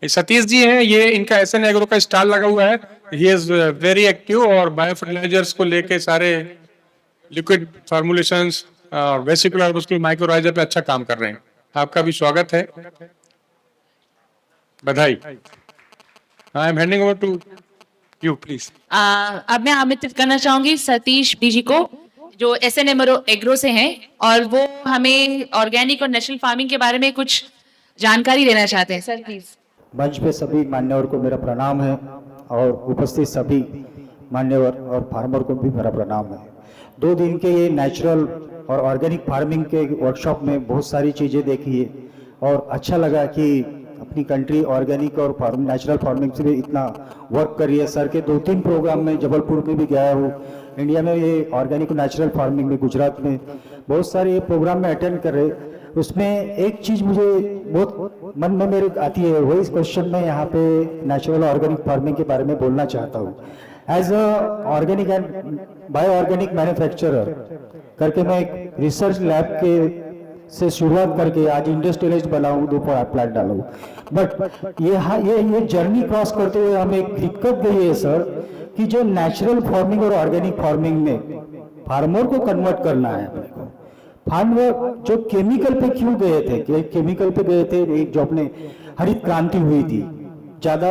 सतीश जी हैं, ये इनका एसएन एग्रो का स्टॉल लगा हुआ है। ही इज वेरी एक्टिव और बायो फर्टिलाइजर्स को लेके सारे लिक्विड फॉर्मुलेशंस और वेसिकुलर मस्कुलर माइक्रोराइजर पे अच्छा काम कर रहे हैं। आपका भी स्वागत है, बधाई। I am handing over to you please. अब मैं आमंत्रित करना चाहूंगी सतीश बीजी को, जो एसएन एग्रो से हैं और वो हमें ऑर्गेनिक और नेचुरल फार्मिंग के बारे में कुछ जानकारी देना चाहते हैं। Sir please. मंच पे सभी मान्यवर को मेरा प्रणाम है और उपस्थित सभी मान्यवर और फार्मर को भी मेरा प्रणाम है। 2 दिन के ये नेचुरल और ऑर्गेनिक फार्मिंग के वर्कशॉप में बहुत सारी चीज़ें देखी है और अच्छा लगा कि अपनी कंट्री ऑर्गेनिक और नेचुरल फार्मिंग से भी इतना वर्क कर रही है। सर के 2-3 प्रोग्राम में जबलपुर में भी गया हूँ, इंडिया में ये ऑर्गेनिक और नेचुरल फार्मिंग में, गुजरात में बहुत सारे ये प्रोग्राम में अटेंड कर रहे। उसमें एक चीज़ मुझे बहुत मन में मेरे आती है, वही इस क्वेश्चन में यहाँ पे नेचुरल ऑर्गेनिक फार्मिंग के बारे में बोलना चाहता हूँ। As a organic and bio organic manufacturer करके मैं एक रिसर्च लैब के से शुरुआत करके आज इंडस्ट्रियलिस्ट बना हूँ, 2 प्लांट डाला हूँ। बट ये जर्नी क्रॉस करते हुए हमें एक दिक्कत गई है सर, कि जो नेचुरल फार्मिंग और ऑर्गेनिक फार्मिंग में फार्मर को कन्वर्ट करना है अपने को। फार्मर जो केमिकल पे क्यों गए थे, कि केमिकल पे गए थे, एक जो अपने हरित क्रांति हुई थी, ज्यादा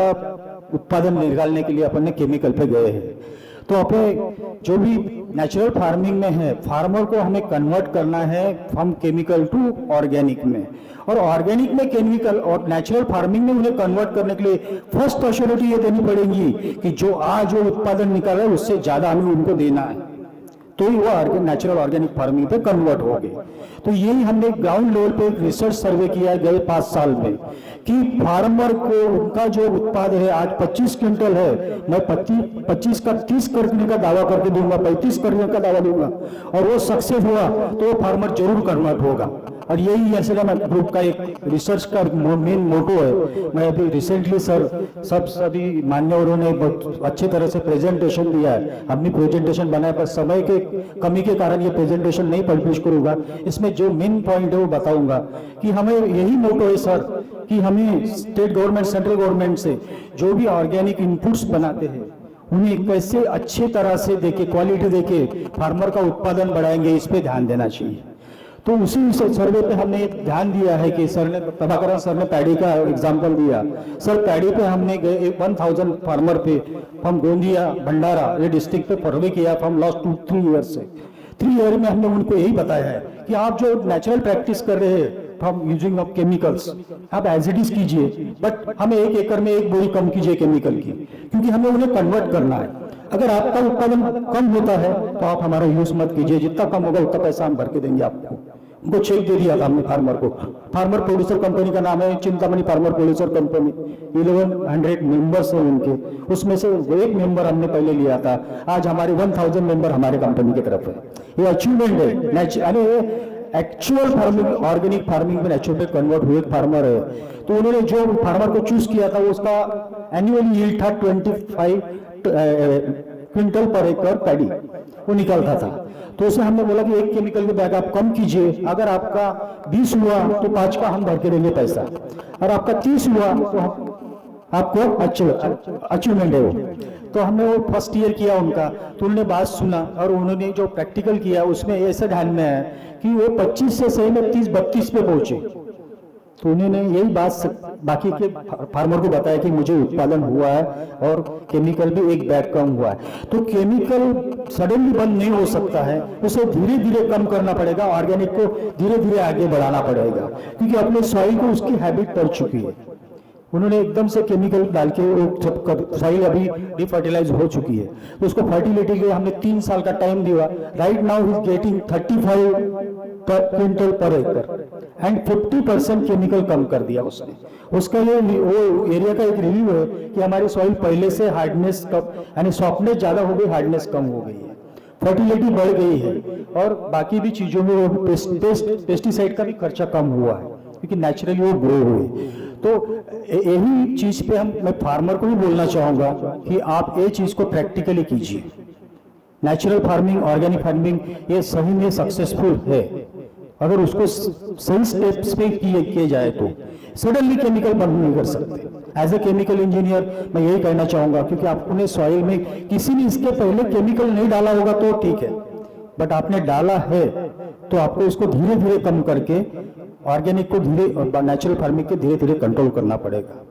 उत्पादन निकालने के लिए अपन ने केमिकल पे गए हैं। तो अपने जो भी नेचुरल फार्मिंग में है, फार्मर को हमें कन्वर्ट करना है फ्रॉम केमिकल टू ऑर्गेनिक में, और ऑर्गेनिक में केमिकल और नेचुरल फार्मिंग में उन्हें कन्वर्ट करने के लिए फर्स्ट अश्योरिटी ये देनी पड़ेगी कि जो आज जो उत्पादन निकाल रहा है उससे ज्यादा हमें उनको देना है, तो ही वो नेचुरल ऑर्गेनिक फार्मिंग पे कन्वर्ट हो गए। तो यही हमने ग्राउंड लेवल पे एक रिसर्च सर्वे किया है गए 5 साल में, कि फार्मर को उनका जो उत्पाद है आज 25 क्विंटल है, मैं 25 का 30 करने का दावा करके दूंगा, 35 करने का दावा दूंगा, और वो सक्सेस हुआ तो फार्मर जरूर कन्वर्ट होगा। और यही एसएलएम ग्रुप का एक रिसर्च का मेन मोटो है। मैं अभी रिसेंटली सभी मान्यवरों ने बहुत अच्छी तरह से प्रेजेंटेशन दिया है, अपनी प्रेजेंटेशन बनाया, पर समय के कमी के कारण ये प्रेजेंटेशन नहीं पब्लिश करूंगा। इसमें जो मेन पॉइंट है वो बताऊंगा कि हमें यही मोटो है सर, कि हमें स्टेट गवर्नमेंट सेंट्रल गवर्नमेंट से जो भी ऑर्गेनिक इनपुट्स बनाते हैं उन्हें कैसे अच्छे तरह से देके, क्वालिटी देके फार्मर का उत्पादन बढ़ाएंगे, इस पे ध्यान देना चाहिए। तो उसी सर्वे पे हमने एक ध्यान दिया है कि सर ने, प्रभाकरण सर ने पैडी का एग्जांपल दिया। सर पैडी पे हमने गए 1000 फार्मर पे हम गोंदिया भंडारा ये डिस्ट्रिक्ट पे सर्वे किया फ्रॉम लास्ट 2-3 ईयर से। 3 ईयर में हमने उनको यही बताया है कि आप जो नेचुरल प्रैक्टिस कर रहे हैं फ्रॉम यूजिंग ऑफ केमिकल्स, आप एज इट इज कीजिए, बट हमें 1 एकड़ में 1 बोरी कम कीजिए केमिकल की, क्योंकि हमें उन्हें कन्वर्ट करना है। अगर आपका उत्पादन कम होता है तो आप हमारा यूज मत कीजिए, जितना कम होगा उतना पैसा हम भर के देंगे आपको। उनको चेक दे दिया था हमने फार्मर को। फार्मर प्रोड्यूसर कंपनी का नाम है Chintamani farmer producer company, 1100 members हैं उनके, उसमें से 1 मेंबर हमने पहले लिया था। आज हमारे 1000 मेंबर हमारे कंपनी की तरफ है। ये अचीवमेंट है। एक्चुअल फार्मिंग, ऑर्गेनिक फार्मिंग में नेचुरल पे कन्वर्ट हुए फार्मर है, तो उन्होंने जो फार्मर को चूज किया था उसका एनुअल यील्ड था 25 क्विंटल पर एकड़ पैडी वो निकलता था। तो उसे हमने बोला कि 1 केमिकल के बैग आप कम कीजिए, अगर आपका 20 हुआ तो 5 का हम भर के देंगे पैसा, और आपका 30 हुआ तो हम आपको अचीवमेंट है वो। तो हमने वो फर्स्ट ईयर किया उनका, तो उन्होंने बात सुना और उन्होंने जो प्रैक्टिकल किया उसमें ऐसा ध्यान में है कि वो 25 से सही में 30-32 पे पहुंचे। तो उन्होंने यही बात बाकी के फार्मर को बताया कि मुझे उत्पादन हुआ है और केमिकल भी 1 बैग कम हुआ है। तो केमिकल सडनली बंद नहीं हो सकता है, उसे धीरे धीरे कम करना पड़ेगा, ऑर्गेनिक को धीरे धीरे आगे बढ़ाना पड़ेगा, क्योंकि अपने सॉइल को उसकी हैबिट पड़ चुकी है। उन्होंने एकदम से केमिकल डाल के सॉइल अभी डिफर्टिलाइज हो चुकी है, तो उसको फर्टिलिटी के लिए हमने 3 साल का टाइम दिया। Right now is getting 35 quintal पर एकड़ एंड 50% केमिकल कम कर दिया उसने। उसका ये वो एरिया का एक रिव्यू है कि हमारी सॉइल पहले से हार्डनेस कम, यानी सॉफ्टनेस ज्यादा हो गई, हार्डनेस कम हो गई है, फर्टिलिटी बढ़ गई है, और बाकी भी चीजों में वो पेस्टिसाइड का भी खर्चा कम हुआ है, क्योंकि नेचुरली वो ग्रो हुए। तो यही चीज पे मैं फार्मर को भी बोलना चाहूंगा कि आप ये चीज को प्रैक्टिकली कीजिए। नेचुरल फार्मिंग, ऑर्गेनिक फार्मिंग ये सही में सक्सेसफुल है अगर उसको सही स्टेप्स पे किए जाए तो। सडनली केमिकल बंद नहीं कर सकते, एज ए केमिकल इंजीनियर मैं यही कहना चाहूँगा, क्योंकि आपने सॉइल में किसी ने इसके पहले केमिकल नहीं डाला होगा तो ठीक है, बट आपने डाला है तो आपको इसको धीरे धीरे कम करके ऑर्गेनिक को धीरे और नेचुरल फार्मिंग के धीरे धीरे कंट्रोल करना पड़ेगा।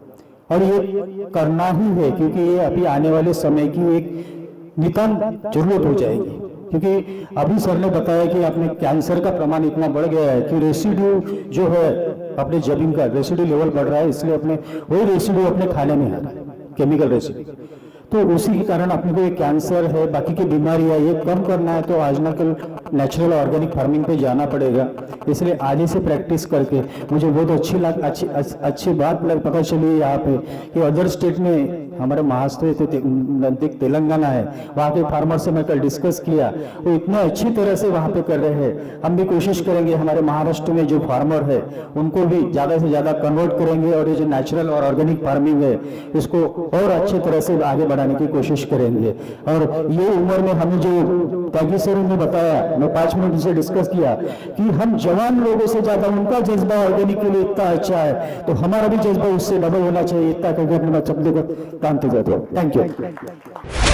और ये करना ही है, क्योंकि ये अभी आने वाले समय की एक नितांत जरूरत हो जाएगी। क्योंकि अभी सर ने बताया कि अपने कैंसर का प्रमाण इतना बढ़ गया है कि रेसिड्यू जो है अपने जमीन का रेसिड्यू लेवल बढ़ रहा है, इसलिए अपने वही रेसिड्यू अपने खाने में आ रहा है, केमिकल रेसिड्यू। तो उसी के कारण अपने को ये कैंसर है, बाकी की बीमारियां ये कम करना है तो आजकल नेचुरल ऑर्गेनिक फार्मिंग पे जाना पड़ेगा। इसलिए आज से प्रैक्टिस करके मुझे बहुत अच्छी बात पता चली यहाँ पे कि अदर स्टेट में हमारे महाराष्ट्र नजदीक तेलंगाना है, वहाँ के फार्मर से मैं कल डिस्कस किया, वो इतने अच्छी तरह से वहाँ पे कर रहे हैं। हम भी कोशिश करेंगे हमारे महाराष्ट्र में जो फार्मर है उनको भी ज़्यादा से ज़्यादा कन्वर्ट करेंगे और ये जो नेचुरल और ऑर्गेनिक फार्मिंग है इसको और अच्छे तरह से आगे बढ़ाने की कोशिश करेंगे। और ये उम्र में हमें जो ताकि सर ने बताया, मैं 5 मिनट से डिस्कस किया कि हम जवान लोगों से ज्यादा उनका जज्बा ऑर्गेनिक के लिए इतना अच्छा है तो हमारा भी जज्बा उससे डबल होना चाहिए, इतना करके अपने शब्द को काम जाते हैं। Thank you.